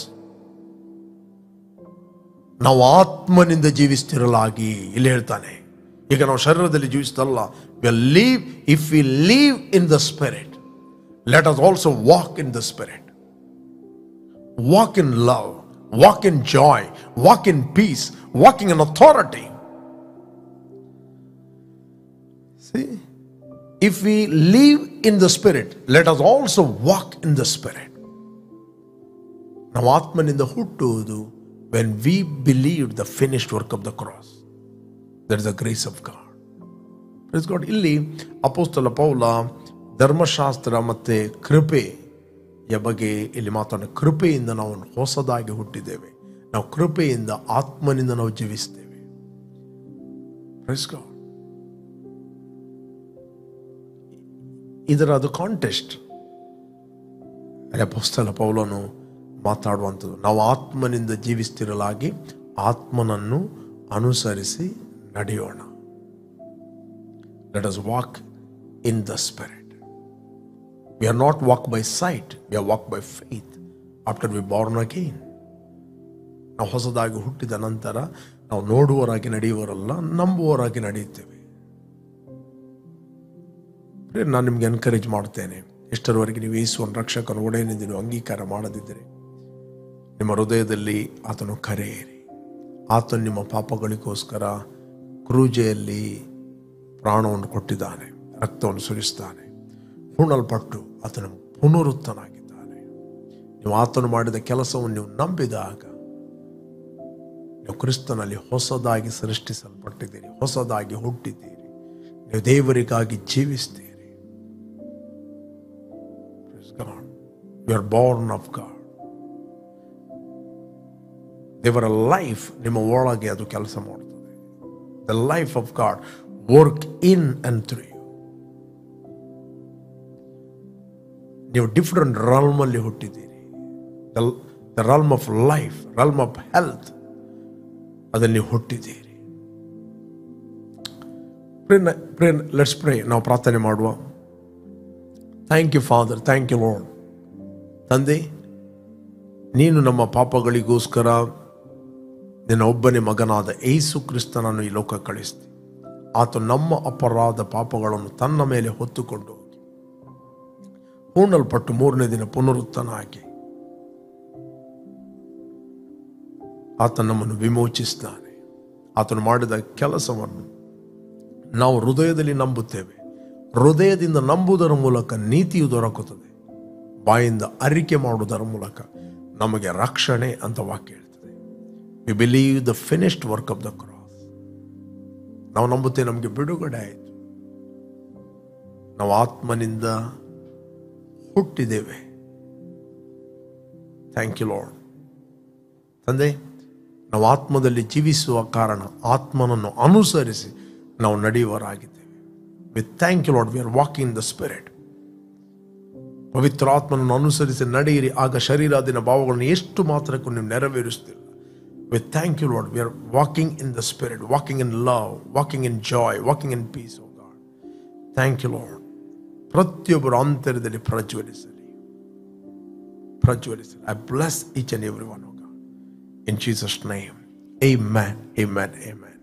ನಾವು ಆತ್ಮನಿಂದ ಜೀವಿಸ್ತಿರಲಾಗಿ ಇಲ್ಲಿ ಹೇಳ್ತಾನೆ. ಈಗ ನಾವು ಶರೀರದಲ್ಲಿ ಜೀವಿಸ್ತಲ್ಲ. If we live in the Spirit, let us also walk in the Spirit. Walk in love, walk in joy, walk in peace, walking in authority. See, if we live in the Spirit, let us also walk in the Spirit. ನಾವು ಆತ್ಮನಿಂದ ಹುಟ್ಟುವುದು when we believe the finished work of the cross. That is the grace of God. Praise God. ಇಲ್ಲಿ ಅಪೊಸ್ತಲ ಪೌಲ ಧರ್ಮಶಾಸ್ತ್ರ ಮತ್ತು ಕೃಪೆಯ ಬಗ್ಗೆ ಇಲ್ಲಿ ಮಾತಾಡೋಣ. ಕೃಪೆಯಿಂದ ನಾವು ಹೊಸದಾಗಿ ಹುಟ್ಟಿದ್ದೇವೆ. ನಾವು ಕೃಪೆಯಿಂದ ಆತ್ಮನಿಂದ ನಾವು ಜೀವಿಸ್ತೇವೆ. Praise God. ಇದರ ಅದು ಕಾಂಟೆಸ್ಟ್ ಅಪೊಸ್ತಲ ಪೌಲನು ಮಾತಾಡುವಂಥದ್ದು. ನಾವು ಆತ್ಮನಿಂದ ಜೀವಿಸ್ತಿರಲಾಗಿ ಆತ್ಮನನ್ನು ಅನುಸರಿಸಿ ನಡೆಯೋಣ. Let us walk in the Spirit. We are not walk by sight, we are walk by faith after we born again. ನಾವು ಹೊಸದಾಗಿ ಹುಟ್ಟಿದ ನಂತರ ನಾವು ನೋಡುವವರಾಗಿ ನಡೆಯುವವರಲ್ಲ, ನಂಬುವವರಾಗಿ ನಡೆಯುತ್ತೇವೆ. ನಾನು ನಿಮ್ಗೆ ಎನ್ಕರೇಜ್ ಮಾಡ್ತೇನೆ, ಎಷ್ಟರವರೆಗೆ ನೀವು ಯೇಸುವನ್ನು ರಕ್ಷಕನ ಒಡೆಯನೆಂದು ನೀವು ಅಂಗೀಕಾರ ಮಾಡದಿದ್ದರೆ ನಿಮ್ಮ ಹೃದಯದಲ್ಲಿ ಆತನು ಕರೆಯಿರಿ. ಆತನು ನಿಮ್ಮ ಪಾಪಗಳಿಗೋಸ್ಕರ ಕ್ರೂಜೆಯಲ್ಲಿ ಪ್ರಾಣವನ್ನು ಕೊಟ್ಟಿದ್ದಾನೆ, ರಕ್ತವನ್ನು ಸುರಿಸ್ತಾನೆ, ಹೂಣಲ್ಪಟ್ಟು ಆತನು ಪುನರುತ್ತನಾಗಿದ್ದಾನೆ. ನೀವು ಆತನು ಮಾಡಿದ ಕೆಲಸವನ್ನು ನೀವು ನಂಬಿದಾಗ ನೀವು ಕ್ರಿಸ್ತನಲ್ಲಿ ಹೊಸದಾಗಿ ಸೃಷ್ಟಿಸಲ್ಪಟ್ಟಿದ್ದೀರಿ, ಹೊಸದಾಗಿ ಹುಟ್ಟಿದ್ದೀರಿ, ನೀವು ದೇವರಿಗಾಗಿ ಜೀವಿಸ್ತೀರಿ. You are born of God. ದೇವರ ಲೈಫ್ ನಿಮ್ಮ ಒಳಗೆ ಅದು ಕೆಲಸ ಮಾಡುತ್ತದೆ. The life of God work in and through you. ನೀವು ಡಿಫರೆಂಟ್ realm ಅಲ್ಲಿ ಹುಟ್ಟಿದ್ದೀರಿ. The realm of life, realm of health, ಅದರಲ್ಲಿ ಹುಟ್ಟಿದ್ದೀರಿ. Pray, let's pray. ನಾವು ಪ್ರಾರ್ಥನೆ ಮಾಡುವ. Thank you father, thank you Lord. ತಂದೆ, ನೀನು ನಮ್ಮ ಪಾಪಗಳಿಗೋಸ್ಕರ ನಿನ್ನ ಒಬ್ಬನೇ ಮಗನಾದ ಯೇಸು ಕ್ರಿಸ್ತನನ್ನು ಈ ಲೋಕ ಕಳಿಸ್ತಿ. ಆತ ನಮ್ಮ ಅಪರಾಧ ಪಾಪಗಳನ್ನು ತನ್ನ ಮೇಲೆ ಹೊತ್ತುಕೊಂಡು ಹೋಗಿ ಹೂಣಲ್ಪಟ್ಟು 3ನೇ ದಿನ ಪುನರುತ್ಥಾನ ಆಗಿ ಆತ ನಮ್ಮನ್ನು ವಿಮೋಚಿಸಿದ್ದಾನೆ. ಆತನು ಮಾಡಿದ ಕೆಲಸವನ್ನು ನಾವು ಹೃದಯದಲ್ಲಿ ನಂಬುತ್ತೇವೆ. ಹೃದಯದಿಂದ ನಂಬುವುದರ ಮೂಲಕ ನೀತಿಯು ದೊರಕುತ್ತದೆ. ಬಾಯಿಂದ ಅರಿಕೆ ಮಾಡುವುದರ ಮೂಲಕ ನಮಗೆ ರಕ್ಷಣೆ ಅಂತ ವಾಕ್ಯ ಹೇಳ್ತದೆ. We believe the finished work of the cross. ನಾವು ನಂಬುತ್ತೇವೆ, ನಮಗೆ ಬಿಡುಗಡೆ ಆಯಿತು. ನಾವು ಆತ್ಮನಿಂದ ಹುಟ್ಟಿದ್ದೇವೆ. Thank you Lord. ತಂದೆ, ನಾವು ಆತ್ಮದಲ್ಲಿ ಜೀವಿಸುವ ಕಾರಣ ಆತ್ಮನನ್ನು ಅನುಸರಿಸಿ ನಾವು ನಡೆಯುವರಾಗಿದ್ದೇವೆ. We thank you Lord, we are walking in the spirit. ಪವಿತ್ರ ಆತ್ಮನನ್ನು ಅನುಸರಿಸಿ ನಡೆಯಿರಿ, ಆಗ ಶರೀರಾದಿನ ಭಾವಗಳನ್ನು ಎಷ್ಟು ಮಾತ್ರಕ್ಕೂ ನೀವು ನೆರವೇರಿಸ್ತಿಲ್ಲ. We thank you Lord, we are walking in the spirit, walking in love, walking in joy, walking in peace. O God, thank you Lord. ಪ್ರತಿಯೊಬ್ಬರು ಆಂತರ್ಯದಲ್ಲಿ ಪ್ರಜ್ವಲಿಸಲಿ. I bless each and every one, oh God. In Jesus' name, amen, amen, amen.